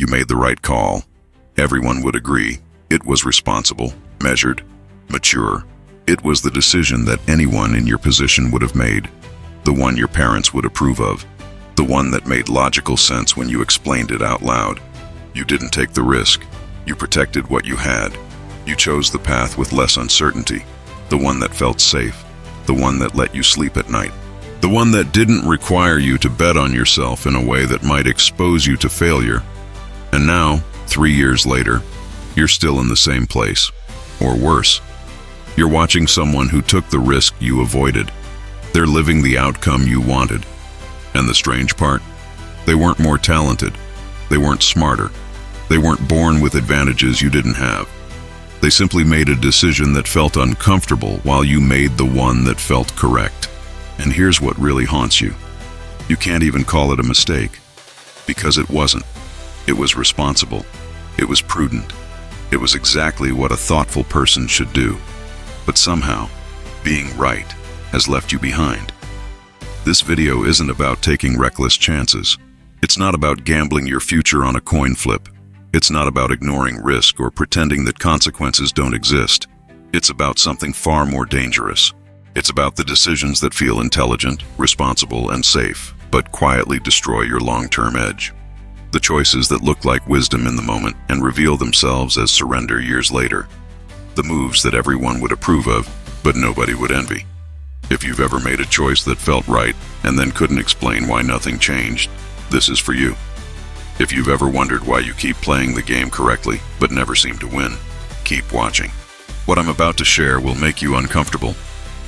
made the right call. Everyone would agree. It was responsible, measured, mature. It was the decision that anyone in your position would have made. The one your parents would approve of. The one that made logical sense when you explained it out loud. You didn't take the risk. You protected what you had. You chose the path with less uncertainty. The one that felt safe. The one that let you sleep at night. The one that didn't require you to bet on yourself in a way that might expose you to failure. And now, 3 years later, you're still in the same place. Or worse. You're watching someone who took the risk you avoided. They're living the outcome you wanted. And the strange part? They weren't more talented. They weren't smarter. They weren't born with advantages you didn't have. They simply made a decision that felt uncomfortable while you made the one that felt correct. And here's what really haunts you. You can't even call it a mistake. Because it wasn't. It was responsible. It was prudent. It was exactly what a thoughtful person should do. But somehow, being right has left you behind. This video isn't about taking reckless chances. It's not about gambling your future on a coin flip. It's not about ignoring risk or pretending that consequences don't exist. It's about something far more dangerous. It's about the decisions that feel intelligent, responsible, and safe, but quietly destroy your long-term edge. The choices that look like wisdom in the moment and reveal themselves as surrender years later. The moves that everyone would approve of, but nobody would envy. If you've ever made a choice that felt right and then couldn't explain why nothing changed, this is for you. If you've ever wondered why you keep playing the game correctly but never seem to win, keep watching. What I'm about to share will make you uncomfortable.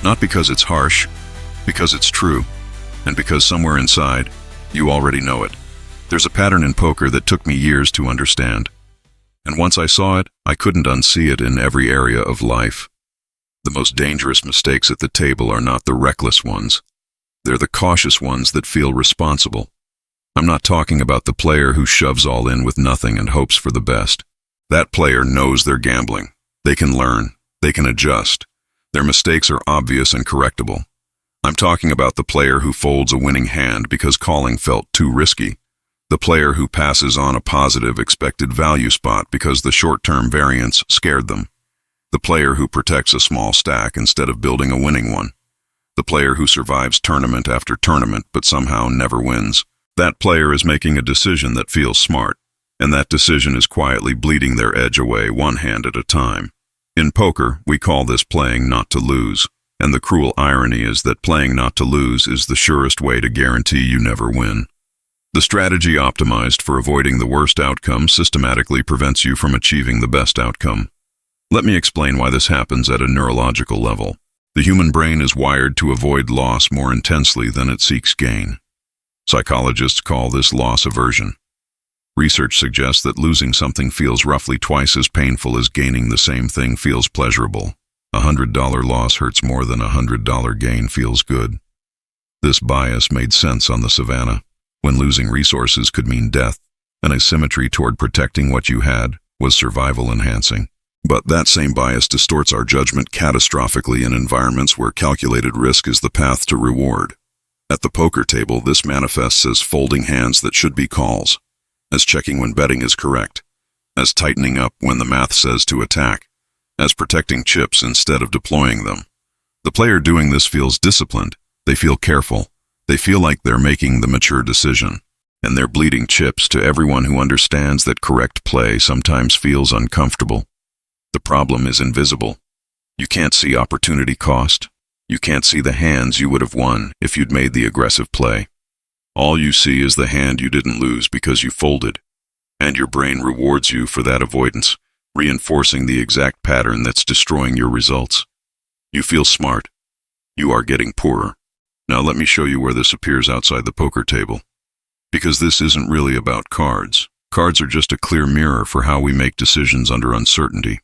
Not because it's harsh, because it's true, and because somewhere inside, you already know it. There's a pattern in poker that took me years to understand. And once I saw it, I couldn't unsee it in every area of life. The most dangerous mistakes at the table are not the reckless ones. They're the cautious ones that feel responsible. I'm not talking about the player who shoves all in with nothing and hopes for the best. That player knows they're gambling. They can learn. They can adjust. Their mistakes are obvious and correctable. I'm talking about the player who folds a winning hand because calling felt too risky. The player who passes on a positive expected value spot because the short-term variance scared them. The player who protects a small stack instead of building a winning one. The player who survives tournament after tournament but somehow never wins. That player is making a decision that feels smart, and that decision is quietly bleeding their edge away one hand at a time. In poker, we call this playing not to lose, and the cruel irony is that playing not to lose is the surest way to guarantee you never win. The strategy optimized for avoiding the worst outcome systematically prevents you from achieving the best outcome. Let me explain why this happens at a neurological level. The human brain is wired to avoid loss more intensely than it seeks gain. Psychologists call this loss aversion. Research suggests that losing something feels roughly twice as painful as gaining the same thing feels pleasurable. $100 loss hurts more than $100 gain feels good. This bias made sense on the savannah, when losing resources could mean death, and asymmetry toward protecting what you had was survival enhancing. But that same bias distorts our judgment catastrophically in environments where calculated risk is the path to reward. At the poker table, this manifests as folding hands that should be calls, as checking when betting is correct, as tightening up when the math says to attack, as protecting chips instead of deploying them. The player doing this feels disciplined, they feel careful, they feel like they're making the mature decision, and they're bleeding chips to everyone who understands that correct play sometimes feels uncomfortable. The problem is invisible. You can't see opportunity cost. You can't see the hands you would have won if you'd made the aggressive play. All you see is the hand you didn't lose because you folded, and your brain rewards you for that avoidance, reinforcing the exact pattern that's destroying your results. You feel smart. You are getting poorer. Now let me show you where this appears outside the poker table. Because this isn't really about cards. Cards are just a clear mirror for how we make decisions under uncertainty.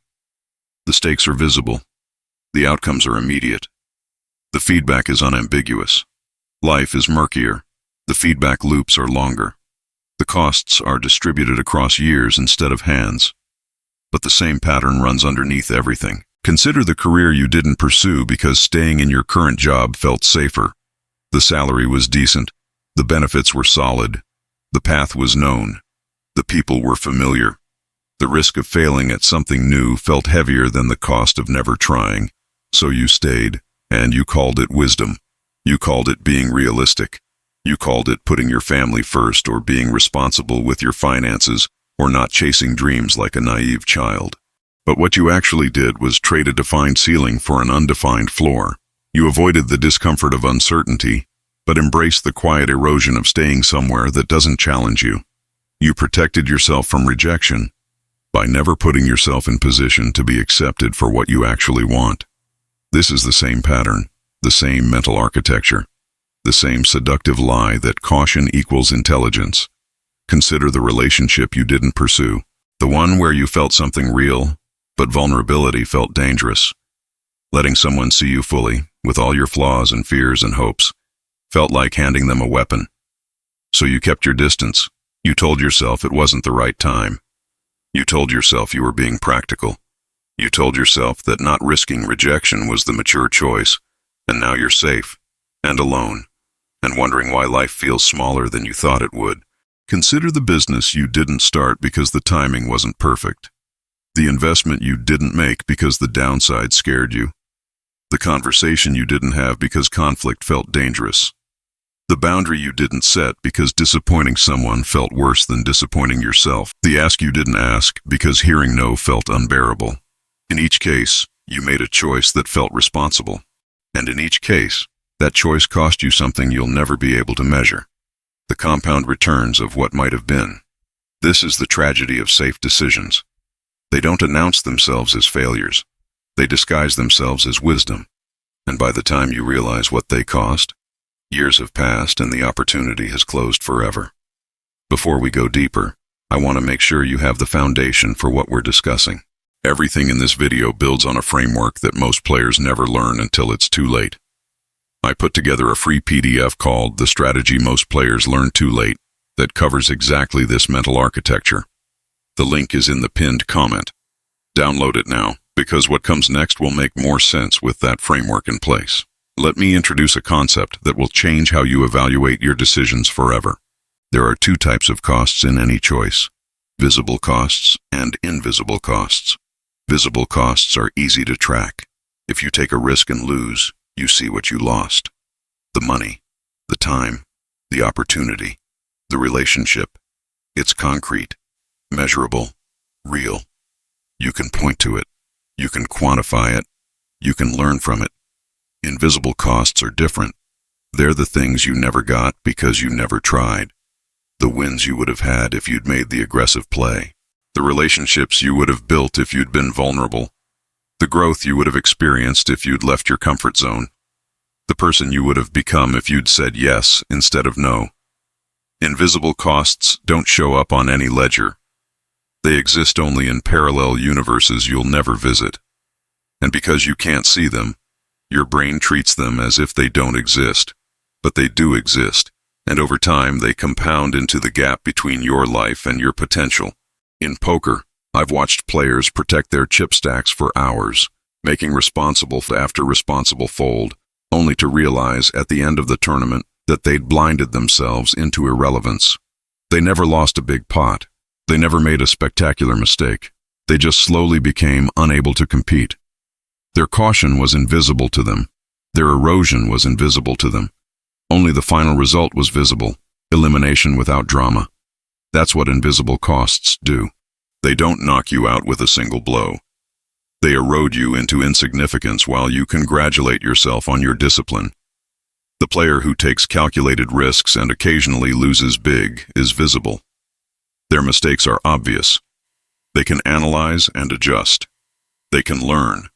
The stakes are visible. The outcomes are immediate. The feedback is unambiguous. Life is murkier. The feedback loops are longer. The costs are distributed across years instead of hands. But the same pattern runs underneath everything. Consider the career you didn't pursue because staying in your current job felt safer. The salary was decent. The benefits were solid. The path was known. The people were familiar. The risk of failing at something new felt heavier than the cost of never trying. So you stayed, and you called it wisdom. You called it being realistic. You called it putting your family first, or being responsible with your finances, or not chasing dreams like a naive child. But what you actually did was trade a defined ceiling for an undefined floor. You avoided the discomfort of uncertainty, but embraced the quiet erosion of staying somewhere that doesn't challenge you. You protected yourself from rejection by never putting yourself in position to be accepted for what you actually want. This is the same pattern, the same mental architecture, the same seductive lie that caution equals intelligence. Consider the relationship you didn't pursue, the one where you felt something real, but vulnerability felt dangerous. Letting someone see you fully, with all your flaws and fears and hopes, felt like handing them a weapon. So you kept your distance. You told yourself it wasn't the right time. You told yourself you were being practical. You told yourself that not risking rejection was the mature choice, and now you're safe, and alone, and wondering why life feels smaller than you thought it would. Consider the business you didn't start because the timing wasn't perfect. The investment you didn't make because the downside scared you. The conversation you didn't have because conflict felt dangerous. The boundary you didn't set because disappointing someone felt worse than disappointing yourself. The ask you didn't ask because hearing no felt unbearable. In each case, you made a choice that felt responsible. And in each case, that choice cost you something you'll never be able to measure. The compound returns of what might have been. This is the tragedy of safe decisions. They don't announce themselves as failures. They disguise themselves as wisdom. And by the time you realize what they cost, years have passed and the opportunity has closed forever. Before we go deeper, I want to make sure you have the foundation for what we're discussing. Everything in this video builds on a framework that most players never learn until it's too late. I put together a free PDF called The Strategy Most Players Learn Too Late that covers exactly this mental architecture. The link is in the pinned comment. Download it now, because what comes next will make more sense with that framework in place. Let me introduce a concept that will change how you evaluate your decisions forever. There are two types of costs in any choice: visible costs and invisible costs. Visible costs are easy to track. If you take a risk and lose, you see what you lost. The money, the time, the opportunity, the relationship. It's concrete, measurable, real. You can point to it. You can quantify it. You can learn from it. Invisible costs are different. They're the things you never got because you never tried. The wins you would have had if you'd made the aggressive play. The relationships you would have built if you'd been vulnerable. The growth you would have experienced if you'd left your comfort zone. The person you would have become if you'd said yes instead of no. Invisible costs don't show up on any ledger. They exist only in parallel universes you'll never visit. And because you can't see them, your brain treats them as if they don't exist. But they do exist, and over time they compound into the gap between your life and your potential. In poker, I've watched players protect their chip stacks for hours, making responsible after responsible fold, only to realize at the end of the tournament that they'd blinded themselves into irrelevance. They never lost a big pot. They never made a spectacular mistake. They just slowly became unable to compete. Their caution was invisible to them. Their erosion was invisible to them. Only the final result was visible: elimination without drama. That's what invisible costs do. They don't knock you out with a single blow. They erode you into insignificance while you congratulate yourself on your discipline. The player who takes calculated risks and occasionally loses big is visible. Their mistakes are obvious. They can analyze and adjust. They can learn.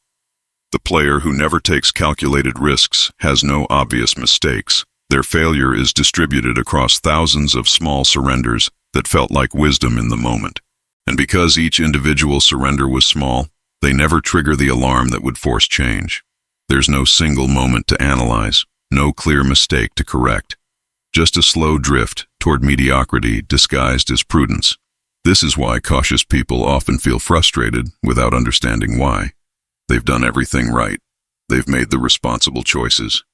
The player who never takes calculated risks has no obvious mistakes. Their failure is distributed across thousands of small surrenders that felt like wisdom in the moment. And because each individual surrender was small, they never trigger the alarm that would force change. There's no single moment to analyze, no clear mistake to correct. Just a slow drift toward mediocrity disguised as prudence. This is why cautious people often feel frustrated without understanding why. They've done everything right. They've made the responsible choices.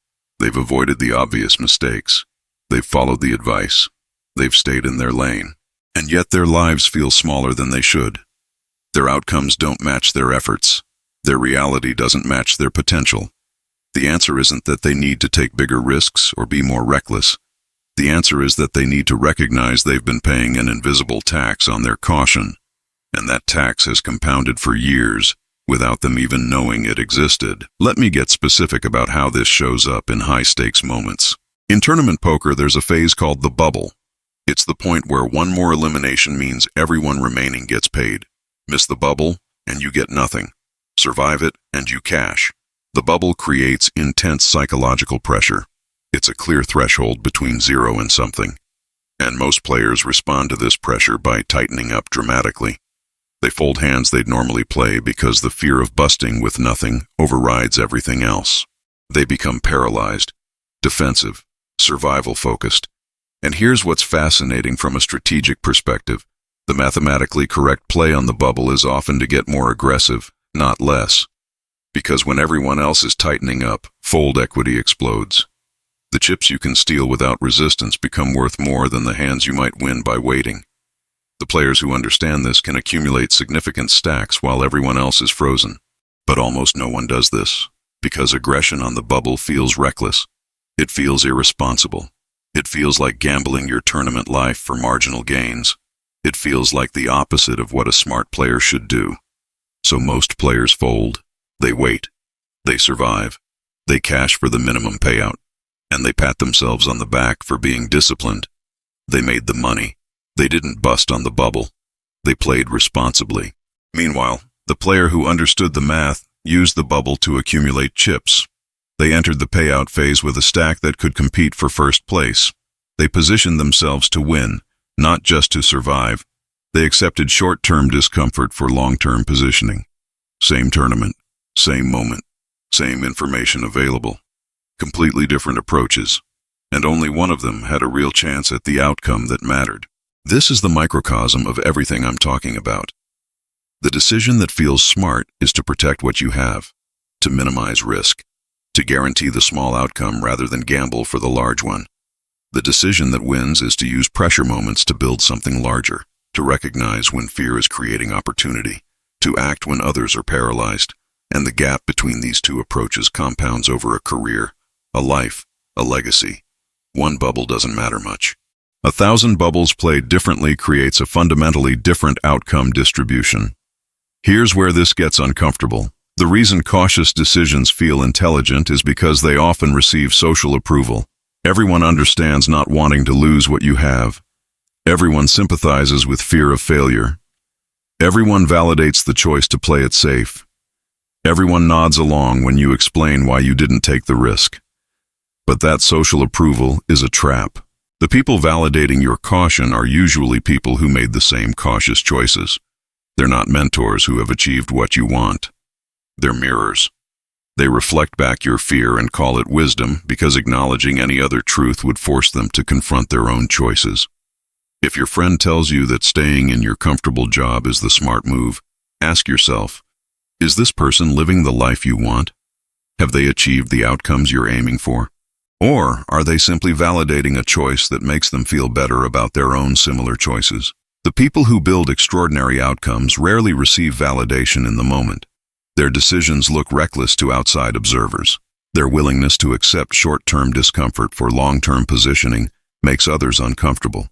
They've avoided the obvious mistakes. They've followed the advice. They've stayed in their lane. And yet their lives feel smaller than they should. Their outcomes don't match their efforts. Their reality doesn't match their potential. The answer isn't that they need to take bigger risks or be more reckless. The answer is that they need to recognize they've been paying an invisible tax on their caution, and that tax has compounded for years without them even knowing it existed. Let me get specific about how this shows up in high-stakes moments. In tournament poker, there's a phase called the bubble. It's the point where one more elimination means everyone remaining gets paid. Miss the bubble, and you get nothing. Survive it, and you cash. The bubble creates intense psychological pressure. It's a clear threshold between zero and something. And most players respond to this pressure by tightening up dramatically. They fold hands they'd normally play because the fear of busting with nothing overrides everything else. They become paralyzed, defensive, survival-focused. And here's what's fascinating from a strategic perspective. The mathematically correct play on the bubble is often to get more aggressive, not less. Because when everyone else is tightening up, fold equity explodes. The chips you can steal without resistance become worth more than the hands you might win by waiting. The players who understand this can accumulate significant stacks while everyone else is frozen. But almost no one does this, because aggression on the bubble feels reckless. It feels irresponsible. It feels like gambling your tournament life for marginal gains. It feels like the opposite of what a smart player should do. So most players fold. They wait. They survive. They cash for the minimum payout. And they pat themselves on the back for being disciplined. They made the money. They didn't bust on the bubble. They played responsibly. Meanwhile, the player who understood the math used the bubble to accumulate chips. They entered the payout phase with a stack that could compete for first place. They positioned themselves to win, not just to survive. They accepted short-term discomfort for long-term positioning. Same tournament, same moment, same information available. Completely different approaches, and only one of them had a real chance at the outcome that mattered. This is the microcosm of everything I'm talking about. The decision that feels smart is to protect what you have, to minimize risk, to guarantee the small outcome rather than gamble for the large one. The decision that wins is to use pressure moments to build something larger, to recognize when fear is creating opportunity, to act when others are paralyzed, and the gap between these two approaches compounds over a career, a life, a legacy. One bubble doesn't matter much. 1,000 bubbles played differently creates a fundamentally different outcome distribution. Here's where this gets uncomfortable. The reason cautious decisions feel intelligent is because they often receive social approval. Everyone understands not wanting to lose what you have. Everyone sympathizes with fear of failure. Everyone validates the choice to play it safe. Everyone nods along when you explain why you didn't take the risk. But that social approval is a trap. The people validating your caution are usually people who made the same cautious choices. They're not mentors who have achieved what you want. They're mirrors. They reflect back your fear and call it wisdom because acknowledging any other truth would force them to confront their own choices. If your friend tells you that staying in your comfortable job is the smart move, ask yourself, is this person living the life you want? Have they achieved the outcomes you're aiming for? Or are they simply validating a choice that makes them feel better about their own similar choices? The people who build extraordinary outcomes rarely receive validation in the moment. Their decisions look reckless to outside observers. Their willingness to accept short-term discomfort for long-term positioning makes others uncomfortable.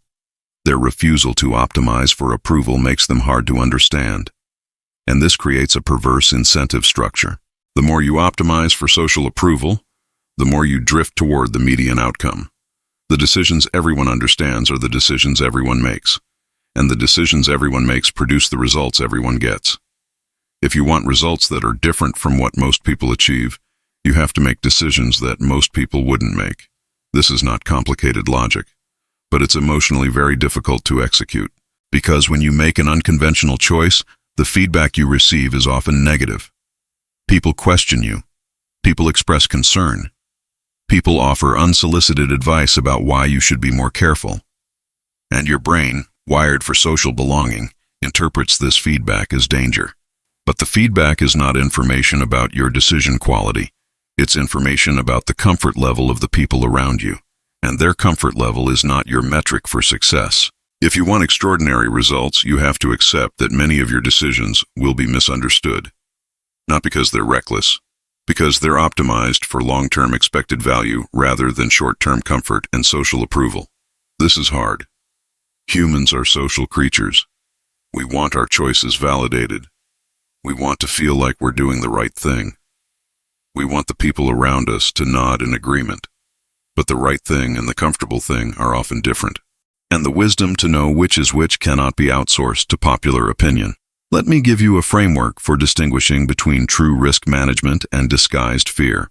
Their refusal to optimize for approval makes them hard to understand. And this creates a perverse incentive structure. The more you optimize for social approval, the more you drift toward the median outcome. The decisions everyone understands are the decisions everyone makes, and the decisions everyone makes produce the results everyone gets. If you want results that are different from what most people achieve, you have to make decisions that most people wouldn't make. This is not complicated logic, but it's emotionally very difficult to execute, because when you make an unconventional choice, the feedback you receive is often negative. People question you. People express concern. People offer unsolicited advice about why you should be more careful. And your brain, wired for social belonging, interprets this feedback as danger. But the feedback is not information about your decision quality. It's information about the comfort level of the people around you. And their comfort level is not your metric for success. If you want extraordinary results, you have to accept that many of your decisions will be misunderstood. Not because they're reckless, because they're optimized for long-term expected value rather than short-term comfort and social approval. This is hard. Humans are social creatures. We want our choices validated. We want to feel like we're doing the right thing. We want the people around us to nod in agreement. But the right thing and the comfortable thing are often different. And the wisdom to know which is which cannot be outsourced to popular opinion. Let me give you a framework for distinguishing between true risk management and disguised fear.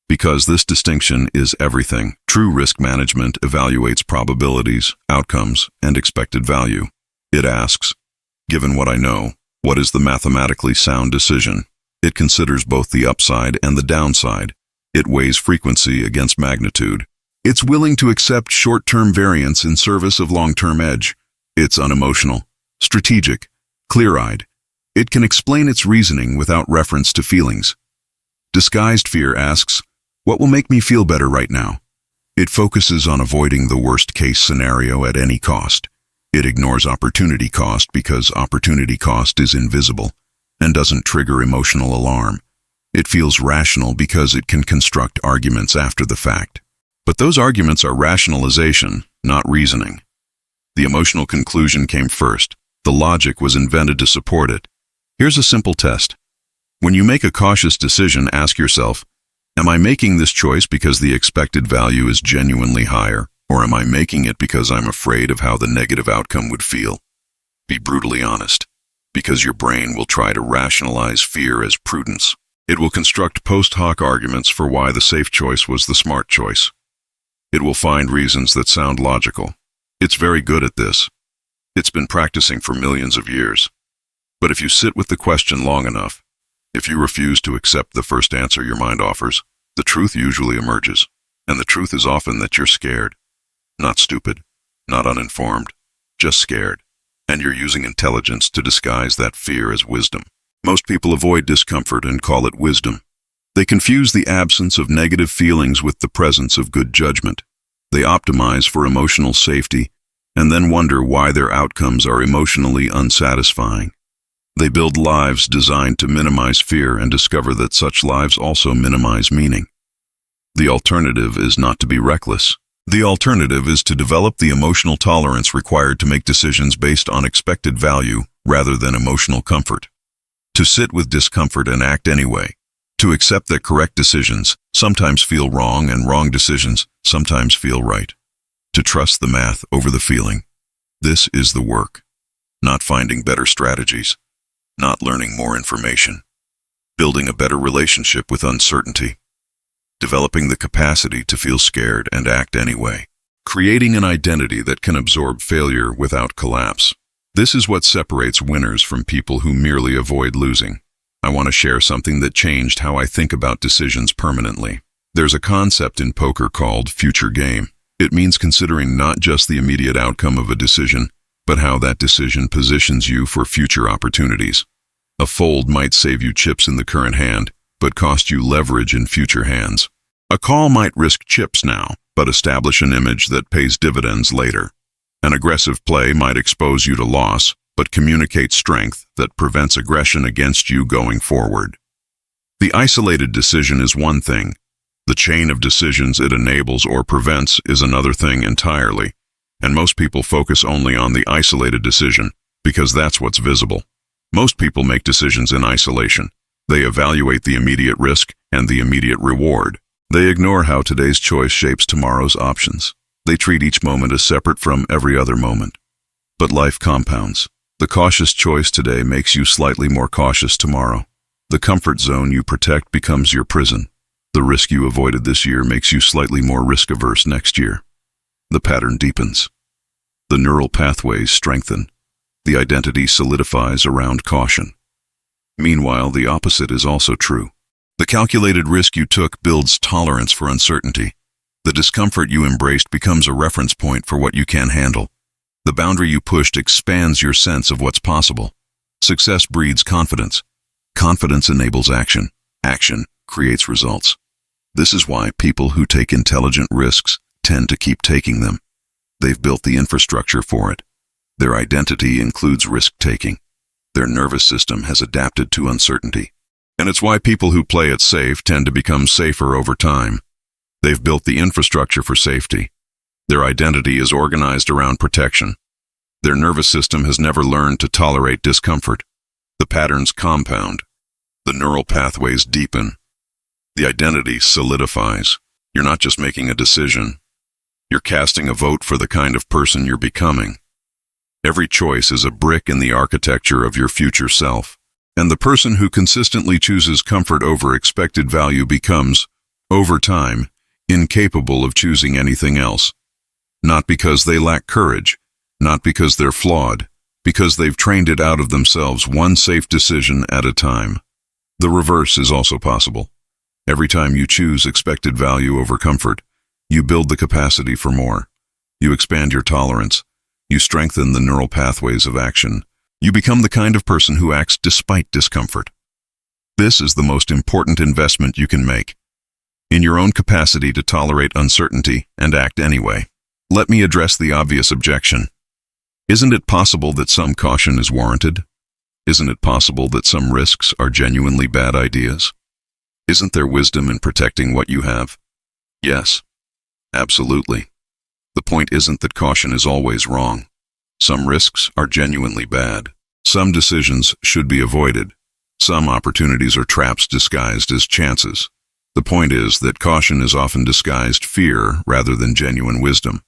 Because this distinction is everything. True risk management evaluates probabilities, outcomes, and expected value. It asks, given what I know, what is the mathematically sound decision? It considers both the upside and the downside. It weighs frequency against magnitude. It's willing to accept short-term variance in service of long-term edge. It's unemotional, strategic, clear-eyed. It can explain its reasoning without reference to feelings. Disguised fear asks, what will make me feel better right now? It focuses on avoiding the worst-case scenario at any cost. It ignores opportunity cost because opportunity cost is invisible and doesn't trigger emotional alarm. It feels rational because it can construct arguments after the fact. But those arguments are rationalization, not reasoning. The emotional conclusion came first. The logic was invented to support it. Here's a simple test. When you make a cautious decision, ask yourself, am I making this choice because the expected value is genuinely higher, or am I making it because I'm afraid of how the negative outcome would feel? Be brutally honest, because your brain will try to rationalize fear as prudence. It will construct post hoc arguments for why the safe choice was the smart choice. It will find reasons that sound logical. It's very good at this. It's been practicing for millions of years. But if you sit with the question long enough, if you refuse to accept the first answer your mind offers, the truth usually emerges. And the truth is often that you're scared. Not stupid, not uninformed, just scared. And you're using intelligence to disguise that fear as wisdom. Most people avoid discomfort and call it wisdom. They confuse the absence of negative feelings with the presence of good judgment. They optimize for emotional safety and then wonder why their outcomes are emotionally unsatisfying. They build lives designed to minimize fear and discover that such lives also minimize meaning. The alternative is not to be reckless. The alternative is to develop the emotional tolerance required to make decisions based on expected value rather than emotional comfort. To sit with discomfort and act anyway. To accept that correct decisions sometimes feel wrong and wrong decisions sometimes feel right. To trust the math over the feeling. This is the work. Not finding better strategies. Not learning more information. Building a better relationship with uncertainty. Developing the capacity to feel scared and act anyway. Creating an identity that can absorb failure without collapse. This is what separates winners from people who merely avoid losing. I want to share something that changed how I think about decisions permanently. There's a concept in poker called future game. It means considering not just the immediate outcome of a decision, but how that decision positions you for future opportunities. A fold might save you chips in the current hand, but cost you leverage in future hands. A call might risk chips now, but establish an image that pays dividends later. An aggressive play might expose you to loss, but communicate strength that prevents aggression against you going forward. The isolated decision is one thing. The chain of decisions it enables or prevents is another thing entirely. And most people focus only on the isolated decision because that's what's visible. Most people make decisions in isolation. They evaluate the immediate risk and the immediate reward. They ignore how today's choice shapes tomorrow's options. They treat each moment as separate from every other moment. But life compounds. The cautious choice today makes you slightly more cautious tomorrow. The comfort zone you protect becomes your prison. The risk you avoided this year makes you slightly more risk-averse next year. The pattern deepens. The neural pathways strengthen. The identity solidifies around caution. Meanwhile, the opposite is also true. The calculated risk you took builds tolerance for uncertainty. The discomfort you embraced becomes a reference point for what you can handle. The boundary you pushed expands your sense of what's possible. Success breeds confidence. Confidence enables action. Action creates results. This is why people who take intelligent risks tend to keep taking them. They've built the infrastructure for it. Their identity includes risk-taking. Their nervous system has adapted to uncertainty. And it's why people who play it safe tend to become safer over time. They've built the infrastructure for safety. Their identity is organized around protection. Their nervous system has never learned to tolerate discomfort. The patterns compound. The neural pathways deepen. The identity solidifies. You're not just making a decision. You're casting a vote for the kind of person you're becoming. Every choice is a brick in the architecture of your future self. And the person who consistently chooses comfort over expected value becomes, over time, incapable of choosing anything else. Not because they lack courage, not because they're flawed, because they've trained it out of themselves one safe decision at a time. The reverse is also possible. Every time you choose expected value over comfort, you build the capacity for more. You expand your tolerance. You strengthen the neural pathways of action. You become the kind of person who acts despite discomfort. This is the most important investment you can make. In your own capacity to tolerate uncertainty and act anyway. Let me address the obvious objection. Isn't it possible that some caution is warranted? Isn't it possible that some risks are genuinely bad ideas? Isn't there wisdom in protecting what you have? Yes, absolutely. The point isn't that caution is always wrong. Some risks are genuinely bad. Some decisions should be avoided. Some opportunities are traps disguised as chances. The point is that caution is often disguised fear rather than genuine wisdom,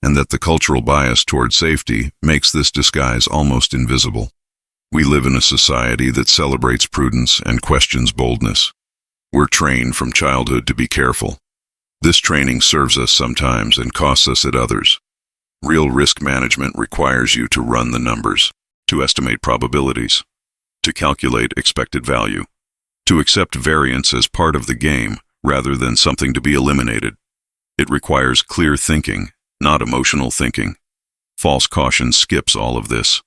and that the cultural bias toward safety makes this disguise almost invisible. We live in a society that celebrates prudence and questions boldness. We're trained from childhood to be careful. This training serves us sometimes and costs us at others. Real risk management requires you to run the numbers, to estimate probabilities, to calculate expected value, to accept variance as part of the game rather than something to be eliminated. It requires clear thinking, not emotional thinking. False caution skips all of this.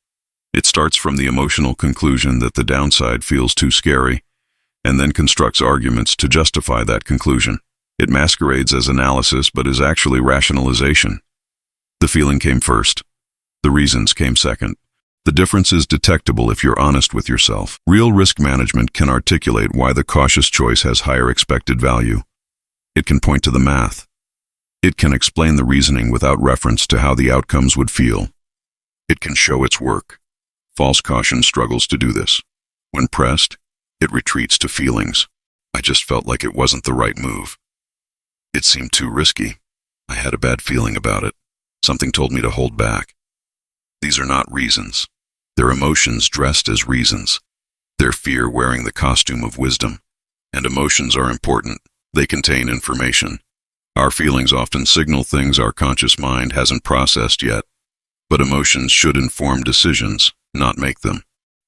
It starts from the emotional conclusion that the downside feels too scary, and then constructs arguments to justify that conclusion. It masquerades as analysis but is actually rationalization. The feeling came first. The reasons came second. The difference is detectable if you're honest with yourself. Real risk management can articulate why the cautious choice has higher expected value. It can point to the math. It can explain the reasoning without reference to how the outcomes would feel. It can show its work. False caution struggles to do this. When pressed, it retreats to feelings. I just felt like it wasn't the right move. It seemed too risky. I had a bad feeling about it. Something told me to hold back. These are not reasons. They're emotions dressed as reasons. They're fear wearing the costume of wisdom. And emotions are important. They contain information. Our feelings often signal things our conscious mind hasn't processed yet. But emotions should inform decisions, not make them.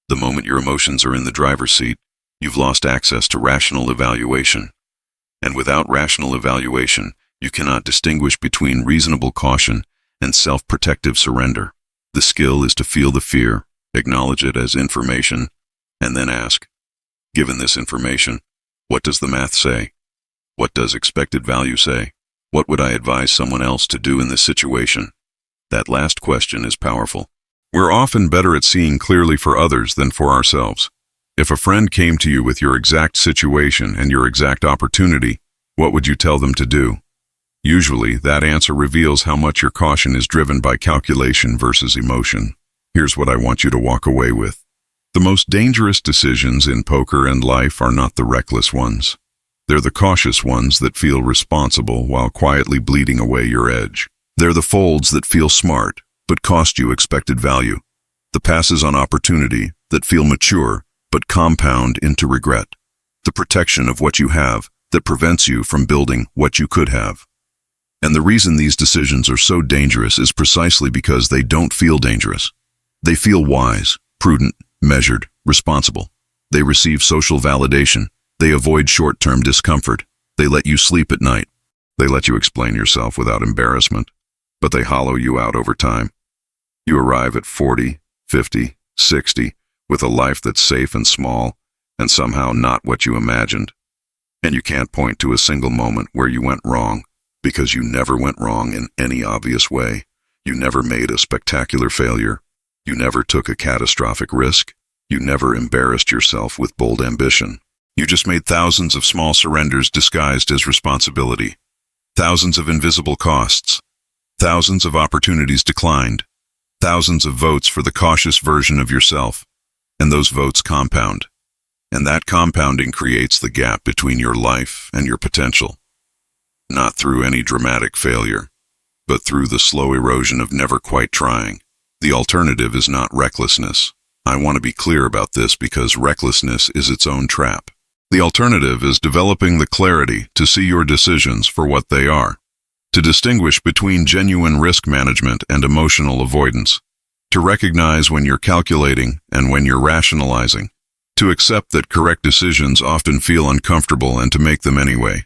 The moment your emotions are in the driver's seat, you've lost access to rational evaluation. And without rational evaluation, you cannot distinguish between reasonable caution and self-protective surrender. The skill is to feel the fear, acknowledge it as information, and then ask, given this information, what does the math say? What does expected value say? What would I advise someone else to do in this situation? That last question is powerful. We're often better at seeing clearly for others than for ourselves. If a friend came to you with your exact situation and your exact opportunity, what would you tell them to do? Usually, that answer reveals how much your caution is driven by calculation versus emotion. Here's what I want you to walk away with. The most dangerous decisions in poker and life are not the reckless ones. They're the cautious ones that feel responsible while quietly bleeding away your edge. They're the folds that feel smart, but cost you expected value. The passes on opportunity that feel mature, but compound into regret. The protection of what you have that prevents you from building what you could have. And the reason these decisions are so dangerous is precisely because they don't feel dangerous. They feel wise, prudent, measured, responsible. They receive social validation. They avoid short-term discomfort. They let you sleep at night. They let you explain yourself without embarrassment. But they hollow you out over time. You arrive at 40, 50, 60, with a life that's safe and small, and somehow not what you imagined. And you can't point to a single moment where you went wrong, because you never went wrong in any obvious way. You never made a spectacular failure. You never took a catastrophic risk. You never embarrassed yourself with bold ambition. You just made thousands of small surrenders disguised as responsibility. Thousands of invisible costs. Thousands of opportunities declined. Thousands of votes for the cautious version of yourself. And those votes compound. And that compounding creates the gap between your life and your potential. Not through any dramatic failure, but through the slow erosion of never quite trying. The alternative is not recklessness. I want to be clear about this because recklessness is its own trap. The alternative is developing the clarity to see your decisions for what they are, to distinguish between genuine risk management and emotional avoidance, to recognize when you're calculating and when you're rationalizing, to accept that correct decisions often feel uncomfortable and to make them anyway.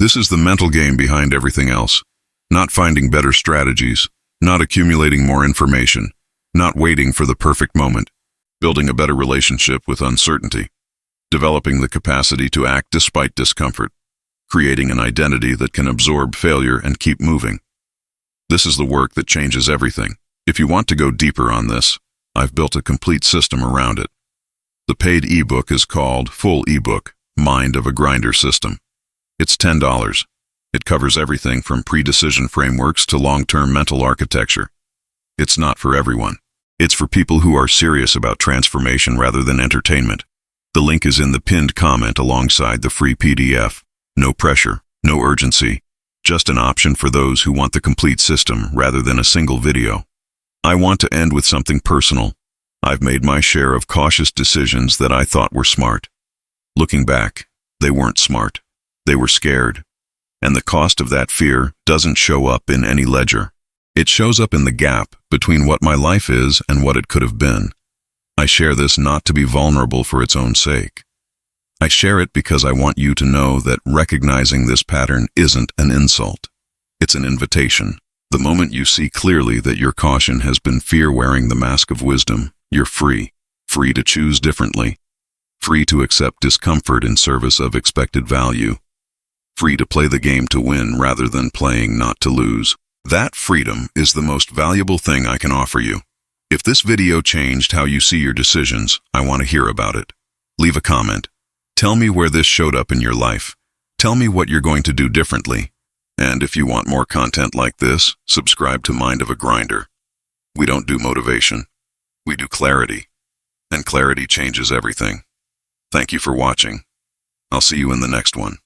This is the mental game behind everything else. Not finding better strategies, not accumulating more information, not waiting for the perfect moment, building a better relationship with uncertainty, developing the capacity to act despite discomfort, creating an identity that can absorb failure and keep moving. This is the work that changes everything. If you want to go deeper on this, I've built a complete system around it. The paid ebook is called Full Ebook, Mind of a Grinder System. It's $10. It covers everything from pre-decision frameworks to long-term mental architecture. It's not for everyone. It's for people who are serious about transformation rather than entertainment. The link is in the pinned comment alongside the free PDF. No pressure, no urgency, just an option for those who want the complete system rather than a single video. I want to end with something personal. I've made my share of cautious decisions that I thought were smart. Looking back, they weren't smart. They were scared. And the cost of that fear doesn't show up in any ledger. It shows up in the gap between what my life is and what it could have been. I share this not to be vulnerable for its own sake. I share it because I want you to know that recognizing this pattern isn't an insult. It's an invitation. The moment you see clearly that your caution has been fear wearing the mask of wisdom, you're free. Free to choose differently. Free to accept discomfort in service of expected value. Free to play the game to win rather than playing not to lose. That freedom is the most valuable thing I can offer you. If this video changed how you see your decisions, I want to hear about it. Leave a comment. Tell me where this showed up in your life. Tell me what you're going to do differently. And if you want more content like this, subscribe to Mind of a Grinder. We don't do motivation. We do clarity. And clarity changes everything. Thank you for watching. I'll see you in the next one.